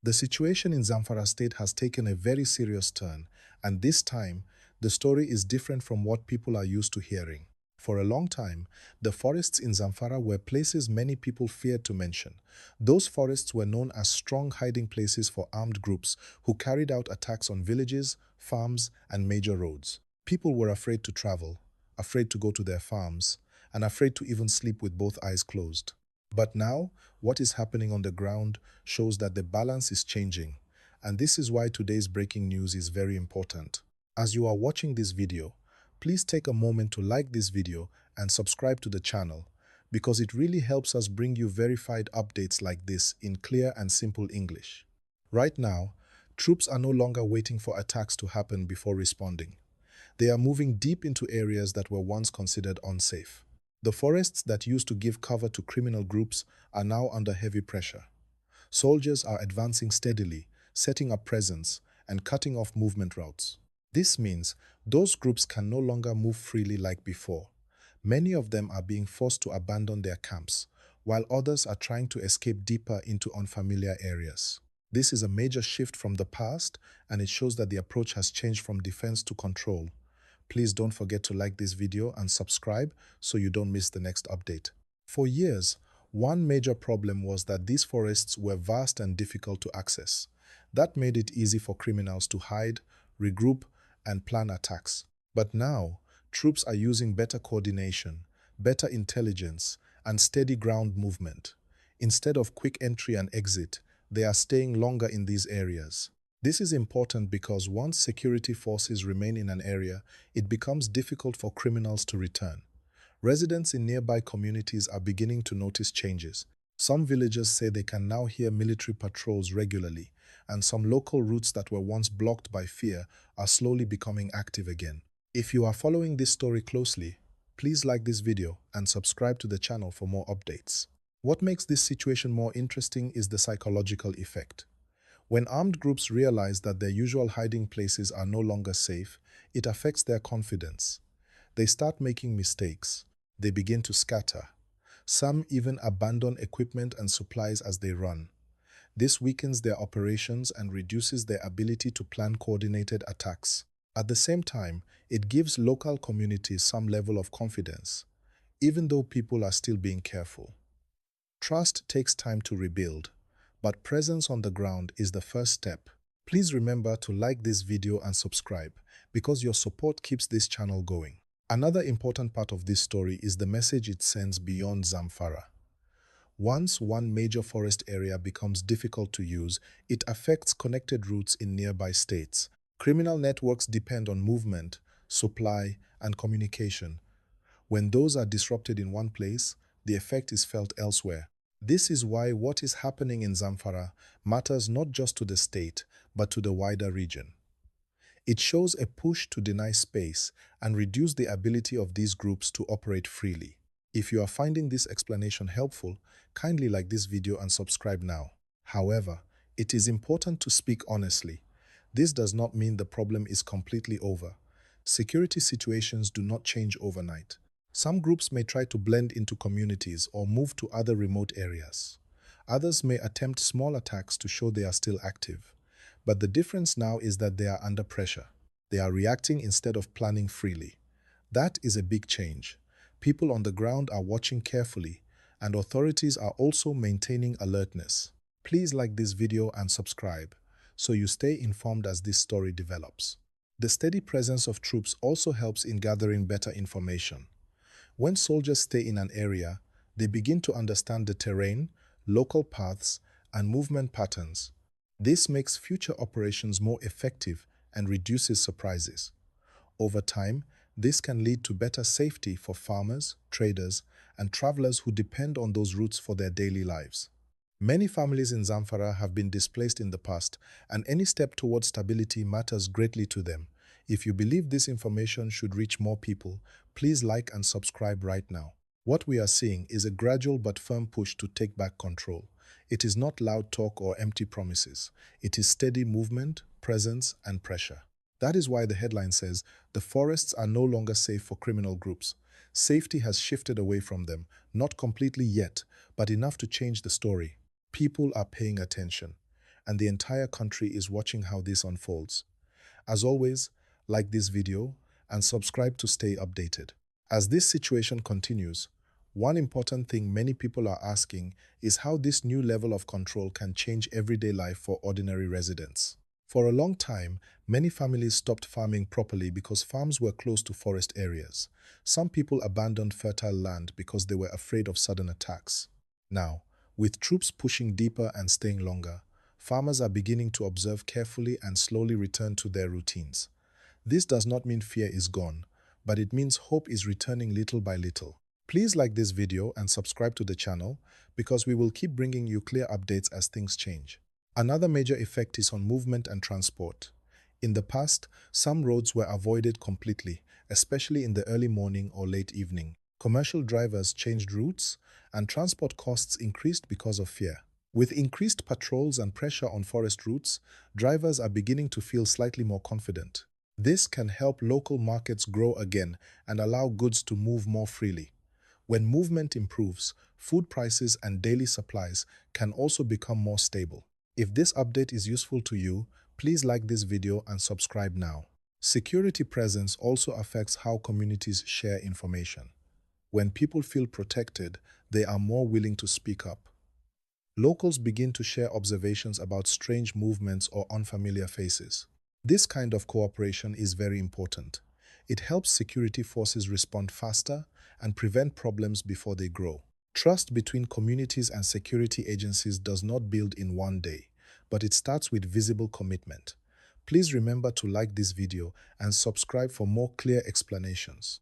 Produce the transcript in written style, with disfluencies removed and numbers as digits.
The situation in Zamfara state has taken a very serious turn, and this time, the story is different from what people are used to hearing. For a long time, the forests in Zamfara were places many people feared to mention. Those forests were known as strong hiding places for armed groups who carried out attacks on villages, farms, and major roads. People were afraid to travel, afraid to go to their farms, and afraid to even sleep with both eyes closed. But now, what is happening on the ground shows that the balance is changing, and this is why today's breaking news is very important. As you are watching this video, please take a moment to like this video and subscribe to the channel, because it really helps us bring you verified updates like this in clear and simple English. Right now, troops are no longer waiting for attacks to happen before responding. They are moving deep into areas that were once considered unsafe. The forests that used to give cover to criminal groups are now under heavy pressure. Soldiers are advancing steadily, setting up presence, and cutting off movement routes. This means those groups can no longer move freely like before. Many of them are being forced to abandon their camps, while others are trying to escape deeper into unfamiliar areas. This is a major shift from the past, and it shows that the approach has changed from defense to control. Please don't forget to like this video and subscribe so you don't miss the next update. For years, one major problem was that these forests were vast and difficult to access. That made it easy for criminals to hide, regroup, and plan attacks. But now, troops are using better coordination, better intelligence, and steady ground movement. Instead of quick entry and exit, they are staying longer in these areas. This is important because once security forces remain in an area, it becomes difficult for criminals to return. Residents in nearby communities are beginning to notice changes. Some villagers say they can now hear military patrols regularly, and some local routes that were once blocked by fear are slowly becoming active again. If you are following this story closely, please like this video and subscribe to the channel for more updates. What makes this situation more interesting is the psychological effect. When armed groups realize that their usual hiding places are no longer safe, it affects their confidence. They start making mistakes. They begin to scatter. Some even abandon equipment and supplies as they run. This weakens their operations and reduces their ability to plan coordinated attacks. At the same time, it gives local communities some level of confidence, even though people are still being careful. Trust takes time to rebuild, but presence on the ground is the first step. Please remember to like this video and subscribe, because your support keeps this channel going. Another important part of this story is the message it sends beyond Zamfara. Once one major forest area becomes difficult to use, it affects connected routes in nearby states. Criminal networks depend on movement, supply, and communication. When those are disrupted in one place, the effect is felt elsewhere. This is why what is happening in Zamfara matters not just to the state, but to the wider region. It shows a push to deny space and reduce the ability of these groups to operate freely. If you are finding this explanation helpful, kindly like this video and subscribe now. However, it is important to speak honestly. This does not mean the problem is completely over. Security situations do not change overnight. Some groups may try to blend into communities or move to other remote areas. Others may attempt small attacks to show they are still active. But the difference now is that they are under pressure. They are reacting instead of planning freely. That is a big change. People on the ground are watching carefully, and authorities are also maintaining alertness. Please like this video and subscribe, so you stay informed as this story develops. The steady presence of troops also helps in gathering better information. When soldiers stay in an area, they begin to understand the terrain, local paths, and movement patterns. This makes future operations more effective and reduces surprises. Over time, this can lead to better safety for farmers, traders, and travelers who depend on those routes for their daily lives. Many families in Zamfara have been displaced in the past, and any step towards stability matters greatly to them. If you believe this information should reach more people, please like and subscribe right now. What we are seeing is a gradual but firm push to take back control. It is not loud talk or empty promises. It is steady movement, presence, and pressure. That is why the headline says, "The forests are no longer safe for criminal groups." Safety has shifted away from them, not completely yet, but enough to change the story. People are paying attention. and the entire country is watching how this unfolds. As always, like this video and subscribe to stay updated. As this situation continues, one important thing many people are asking is how this new level of control can change everyday life for ordinary residents. For a long time, many families stopped farming properly because farms were close to forest areas. Some people abandoned fertile land because they were afraid of sudden attacks. Now, with troops pushing deeper and staying longer, farmers are beginning to observe carefully and slowly return to their routines. This does not mean fear is gone, but it means hope is returning little by little. Please like this video and subscribe to the channel because we will keep bringing you clear updates as things change. Another major effect is on movement and transport. In the past, some roads were avoided completely, especially in the early morning or late evening. Commercial drivers changed routes, and transport costs increased because of fear. With increased patrols and pressure on forest routes, drivers are beginning to feel slightly more confident. This can help local markets grow again and allow goods to move more freely. When movement improves, food prices and daily supplies can also become more stable. If this update is useful to you, please like this video and subscribe now. Security presence also affects how communities share information. When people feel protected, they are more willing to speak up. Locals begin to share observations about strange movements or unfamiliar faces. This kind of cooperation is very important. It helps security forces respond faster and prevent problems before they grow. Trust between communities and security agencies does not build in one day, but it starts with visible commitment. Please remember to like this video and subscribe for more clear explanations.